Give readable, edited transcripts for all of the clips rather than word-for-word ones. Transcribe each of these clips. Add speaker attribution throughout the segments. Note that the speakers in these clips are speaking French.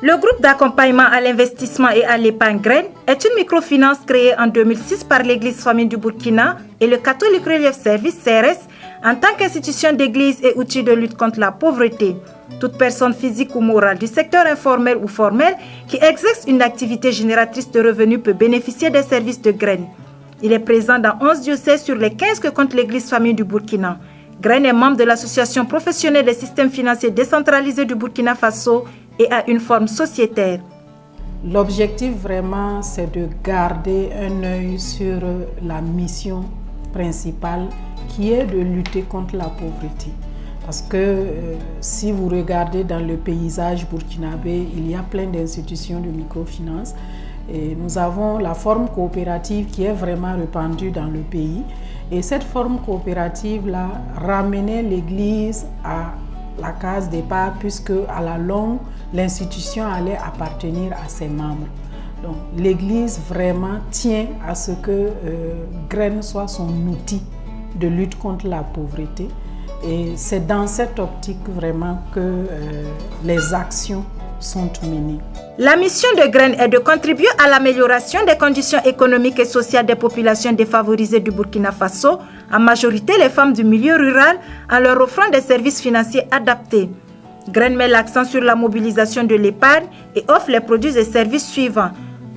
Speaker 1: Le groupe d'accompagnement à l'investissement et à l'épargne Graine est une microfinance créée en 2006 par l'Église famille du Burkina et le Catholic Relief Service CRS en tant qu'institution d'église et outil de lutte contre la pauvreté. Toute personne physique ou morale du secteur informel ou formel qui exerce une activité génératrice de revenus peut bénéficier des services de Graine. Il est présent dans 11 diocèses sur les 15 que compte l'Église famille du Burkina. Graine est membre de l'Association professionnelle des systèmes financiers décentralisés du Burkina Faso et a une forme sociétaire.
Speaker 2: L'objectif vraiment, c'est de garder un œil sur la mission principale qui est de lutter contre la pauvreté. Parce que si vous regardez dans le paysage burkinabé, il y a plein d'institutions de microfinance. Et nous avons la forme coopérative qui est vraiment répandue dans le pays. Et cette forme coopérative-là ramenait l'Église à la case départ, puisque à la longue, l'institution allait appartenir à ses membres. Donc l'Église vraiment tient à ce que Graine soit son outil de lutte contre la pauvreté. Et c'est dans cette optique vraiment que les actions sont menées.
Speaker 1: La mission de Graine est de contribuer à l'amélioration des conditions économiques et sociales des populations défavorisées du Burkina Faso, en majorité les femmes du milieu rural, en leur offrant des services financiers adaptés. Graine met l'accent sur la mobilisation de l'épargne et offre les produits et services suivants.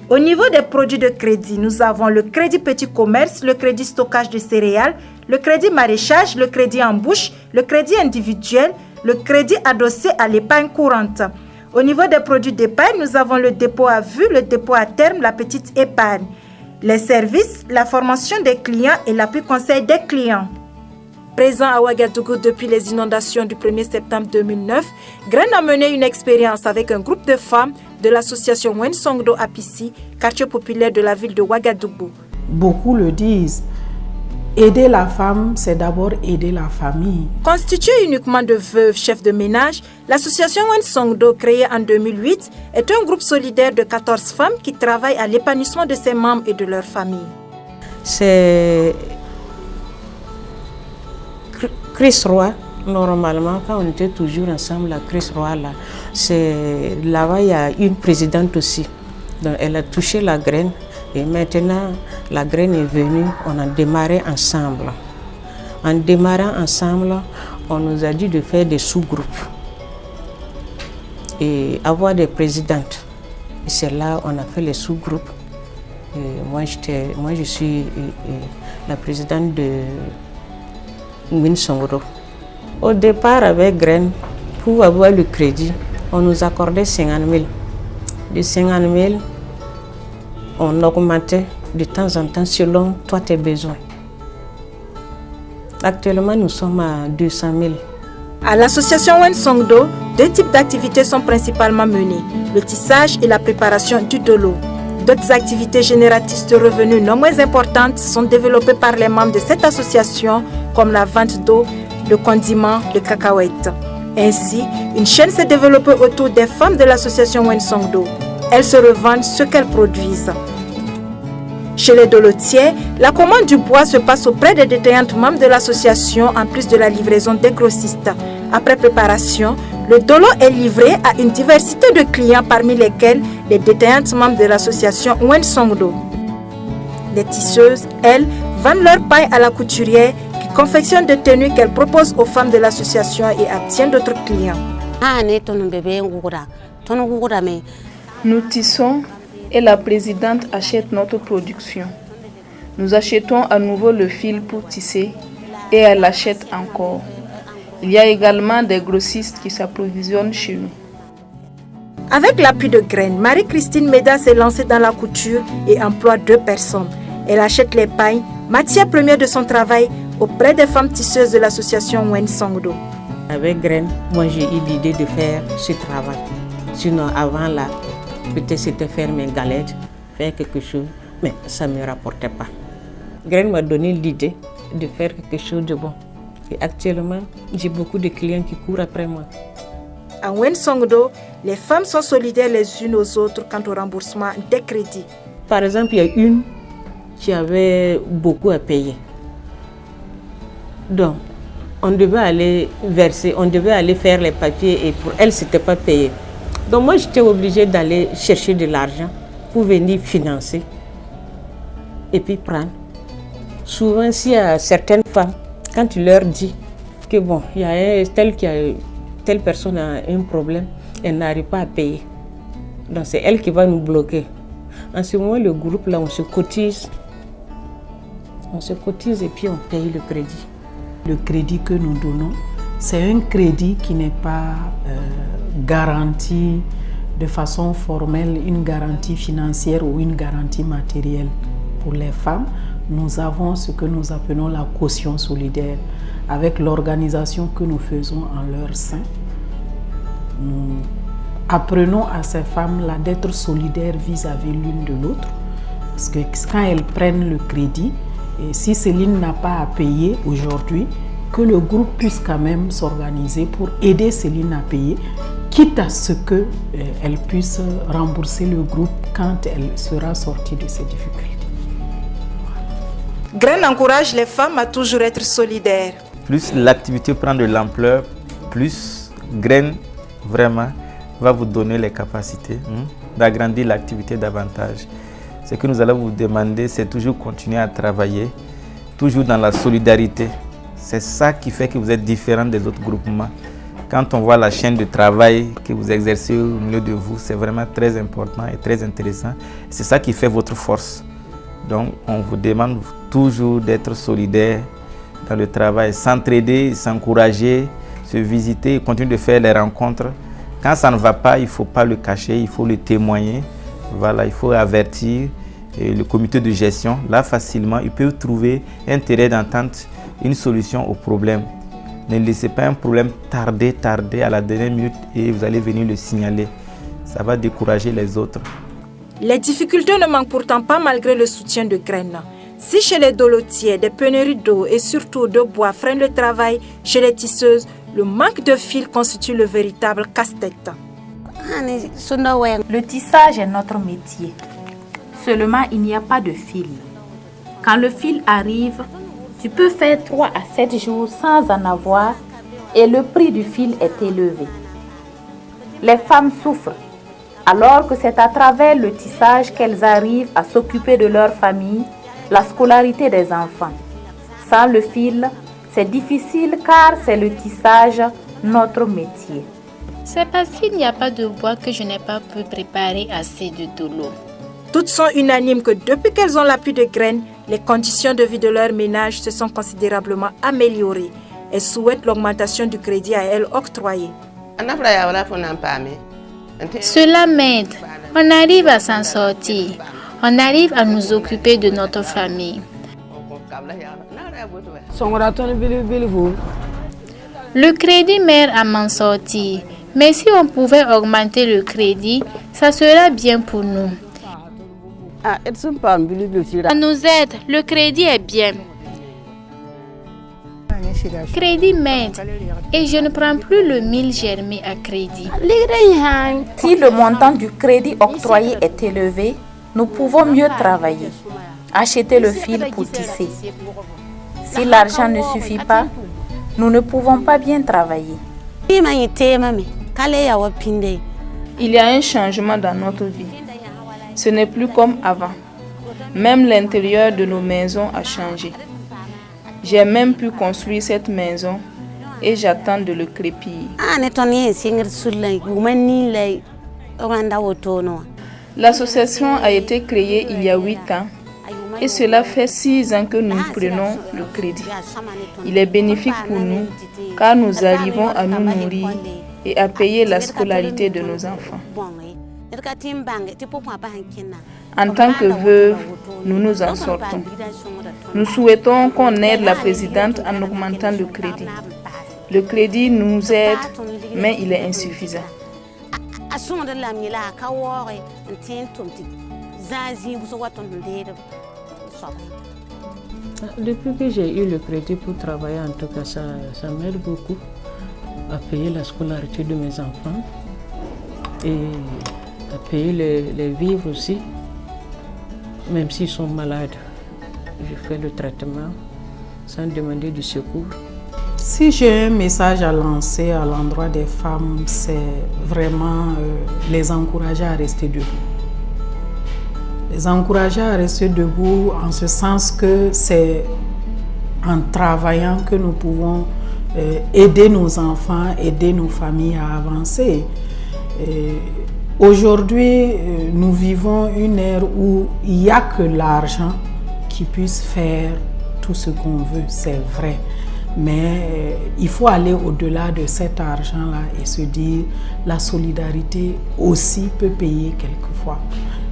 Speaker 1: Au niveau des produits de crédit, nous avons le crédit petit commerce, le crédit stockage de céréales, le crédit maraîchage, le crédit en bouche, le crédit individuel, le crédit adossé à l'épargne courante. Au niveau des produits d'épargne, nous avons le dépôt à vue, le dépôt à terme, la petite épargne. Les services, la formation des clients et l'appui conseil des clients. Présent à Ouagadougou depuis les inondations du 1er septembre 2009, Graine a mené une expérience avec un groupe de femmes de l'association Wensongdo Apissi, quartier populaire de la ville de Ouagadougou.
Speaker 2: Beaucoup le disent. Aider la femme, c'est d'abord aider la famille.
Speaker 1: Constituée uniquement de veuves chefs de ménage, l'association Wensongdo, créée en 2008, est un groupe solidaire de 14 femmes qui travaillent à l'épanouissement de ses membres et de leur famille.
Speaker 3: C'est Chris Roy, normalement, quand on était toujours ensemble, la Chris Roy, là-bas, il y a une présidente aussi. Donc, elle a touché la graine. Et maintenant, la graine est venue, on a démarré ensemble. En démarrant ensemble, on nous a dit de faire des sous-groupes et avoir des présidentes. Et c'est là qu'on a fait les sous-groupes. Moi, je suis la présidente de Wensongdo. Au départ, avec Graine, pour avoir le crédit, on nous accordait 50 000. De 50 000, on augmentait de temps en temps selon toi tes besoins. Actuellement, nous sommes à 200 000.
Speaker 1: À l'association Wensongdo, deux types d'activités sont principalement menées, le tissage et la préparation du dolo. D'autres activités génératrices de revenus non moins importantes sont développées par les membres de cette association, comme la vente d'eau, de condiments, de cacahuètes. Ainsi, une chaîne s'est développée autour des femmes de l'association Wensongdo. Elles se revendent ce qu'elles produisent. Chez les dolotiers, la commande du bois se passe auprès des détaillantes membres de l'association en plus de la livraison des grossistes. Après préparation, le dolo est livré à une diversité de clients parmi lesquels les détaillantes membres de l'association Wensongdo. Les tisseuses, elles, vendent leur paille à la couturière qui confectionne des tenues qu'elle propose aux femmes de l'association et à bien d'autres clients.
Speaker 4: Nous tissons et la présidente achète notre production. Nous achetons à nouveau le fil pour tisser et elle achète encore. Il y a également des grossistes qui s'approvisionnent chez nous.
Speaker 1: Avec l'appui de Graine, Marie-Christine Méda s'est lancée dans la couture et emploie 2 personnes. Elle achète les pailles, matière première de son travail, auprès des femmes tisseuses de l'association Wensongdo.
Speaker 3: Avec Graine, moi j'ai eu l'idée de faire ce travail. Sinon avant là, peut-être c'était faire mes galettes, faire quelque chose, mais ça ne me rapportait pas. Graine m'a donné l'idée de faire quelque chose de bon. Et actuellement, j'ai beaucoup de clients qui courent après moi.
Speaker 1: À Wensongdo, les femmes sont solidaires les unes aux autres quant au remboursement des crédits.
Speaker 3: Par exemple, il y a une qui avait beaucoup à payer. Donc, on devait aller verser, on devait aller faire les papiers et pour elle, ce n'était pas payé. Donc moi, j'étais obligée d'aller chercher de l'argent pour venir financer et puis prendre. Souvent, s'il y a certaines femmes, quand tu leur dis que bon, il y a telle personne a un problème, elle n'arrive pas à payer. Donc c'est elle qui va nous bloquer. En ce moment, le groupe là, on se cotise. On se cotise et puis on paye le crédit.
Speaker 2: Le crédit que nous donnons, c'est un crédit qui n'est pas garanti de façon formelle, une garantie financière ou une garantie matérielle. Pour les femmes, nous avons ce que nous appelons la caution solidaire. Avec l'organisation que nous faisons en leur sein, nous apprenons à ces femmes-là d'être solidaires vis-à-vis l'une de l'autre. Parce que quand elles prennent le crédit, et si Céline n'a pas à payer aujourd'hui, que le groupe puisse quand même s'organiser pour aider Céline à payer, quitte à ce qu'elle puisse rembourser le groupe quand elle sera sortie de ses difficultés.
Speaker 1: Graine encourage les femmes à toujours être solidaires.
Speaker 5: Plus l'activité prend de l'ampleur, plus Graine vraiment va vous donner les capacités d'agrandir l'activité davantage. Ce que nous allons vous demander, c'est toujours continuer à travailler, toujours dans la solidarité. C'est ça qui fait que vous êtes différent des autres groupements. Quand on voit la chaîne de travail que vous exercez au milieu de vous, c'est vraiment très important et très intéressant. C'est ça qui fait votre force. Donc, on vous demande toujours d'être solidaire dans le travail, s'entraider, s'encourager, se visiter, continuer de faire les rencontres. Quand ça ne va pas, il ne faut pas le cacher, il faut le témoigner. Voilà, il faut avertir le comité de gestion. Là, facilement, ils peuvent trouver un terrain d'entente, une solution au problème. Ne laissez pas un problème tarder à la dernière minute et vous allez venir le signaler. Ça va décourager les autres.
Speaker 1: Les difficultés ne manquent pourtant pas malgré le soutien de Graine. Si chez les dolotiers, des pénuries d'eau et surtout de bois freinent le travail, chez les tisseuses, le manque de fil constitue le véritable casse-tête.
Speaker 6: Le tissage est notre métier. Seulement, il n'y a pas de fil. Quand le fil arrive, tu peux faire 3 à 7 jours sans en avoir et le prix du fil est élevé. Les femmes souffrent, alors que c'est à travers le tissage qu'elles arrivent à s'occuper de leur famille, la scolarité des enfants. Sans le fil, c'est difficile car c'est le tissage, notre métier.
Speaker 7: C'est parce qu'il n'y a pas de bois que je n'ai pas pu préparer assez de dolo.
Speaker 1: Toutes sont unanimes que depuis qu'elles ont l'appui de Graine, les conditions de vie de leur ménage se sont considérablement améliorées. Elles souhaitent l'augmentation du crédit à elles octroyé.
Speaker 7: Cela m'aide. On arrive à s'en sortir. On arrive à nous occuper de notre famille. Le crédit m'aide à m'en sortir. Mais si on pouvait augmenter le crédit, ça serait bien pour nous. Ça nous aide. Le crédit est bien. Crédit m'aide et je ne prends plus le 1000 germé à crédit.
Speaker 6: Si le montant du crédit octroyé est élevé, nous pouvons mieux travailler, acheter le fil pour tisser. Si l'argent ne suffit pas, nous ne pouvons pas bien travailler.
Speaker 4: Il y a un changement dans notre vie. Ce n'est plus comme avant. Même l'intérieur de nos maisons a changé. J'ai même pu construire cette maison et j'attends de le crépiller. L'association a été créée il y a 8 ans et cela fait 6 ans que nous prenons le crédit. Il est bénéfique pour nous car nous arrivons à nous nourrir et à payer la scolarité de nos enfants. En tant que veuve, nous nous en sortons. Nous souhaitons qu'on aide la présidente en augmentant le crédit. Le crédit nous aide, mais il est insuffisant.
Speaker 3: Depuis que j'ai eu le crédit pour travailler, en tout cas, ça m'aide beaucoup à payer la scolarité de mes enfants et à payer les vivres aussi, même s'ils sont malades. Je fais le traitement sans demander du secours.
Speaker 2: Si j'ai un message à lancer à l'endroit des femmes, c'est vraiment les encourager à rester debout. Les encourager à rester debout en ce sens que c'est en travaillant que nous pouvons aider nos enfants, aider nos familles à avancer. Aujourd'hui, nous vivons une ère où il n'y a que l'argent qui puisse faire tout ce qu'on veut, c'est vrai. Mais il faut aller au-delà de cet argent-là et se dire la solidarité aussi peut payer quelquefois.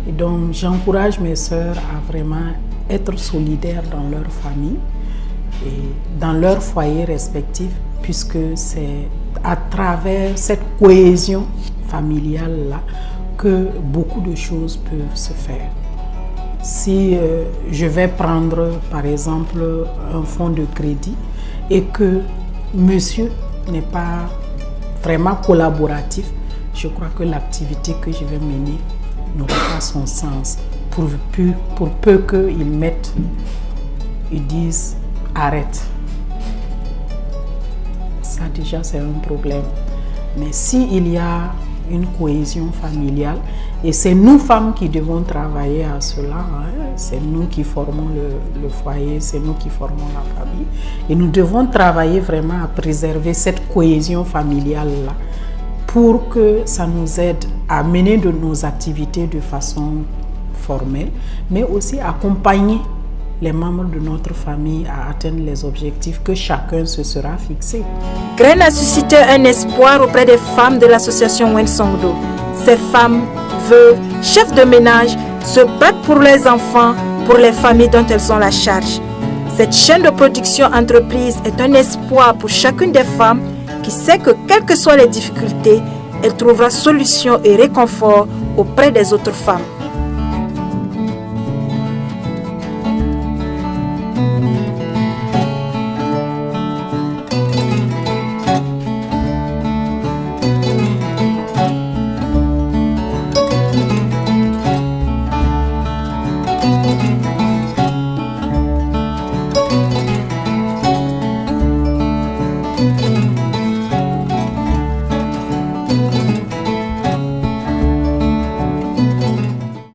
Speaker 2: Et donc j'encourage mes sœurs à vraiment être solidaires dans leur famille et dans leur foyer respectif, puisque c'est à travers cette cohésion familiale-là que beaucoup de choses peuvent se faire. Si je vais prendre par exemple un fonds de crédit et que monsieur n'est pas vraiment collaboratif, je crois que l'activité que je vais mener n'aura pas son sens. Pour peu qu'ils disent arrête. Ça déjà c'est un problème. Mais s'il y a une cohésion familiale, et c'est nous femmes qui devons travailler à cela, hein. C'est nous qui formons le foyer, c'est nous qui formons la famille, et nous devons travailler vraiment à préserver cette cohésion familiale-là pour que ça nous aide à mener de nos activités de façon formelle, mais aussi accompagner les membres de notre famille à atteindre les objectifs que chacun se sera fixé.
Speaker 1: Graine a suscité un espoir auprès des femmes de l'association Wensongdo. Ces femmes, veuves, chefs de ménage se battent pour les enfants, pour les familles dont elles ont la charge. Cette chaîne de production entreprise est un espoir pour chacune des femmes qui sait que quelles que soient les difficultés, elle trouvera solution et réconfort auprès des autres femmes.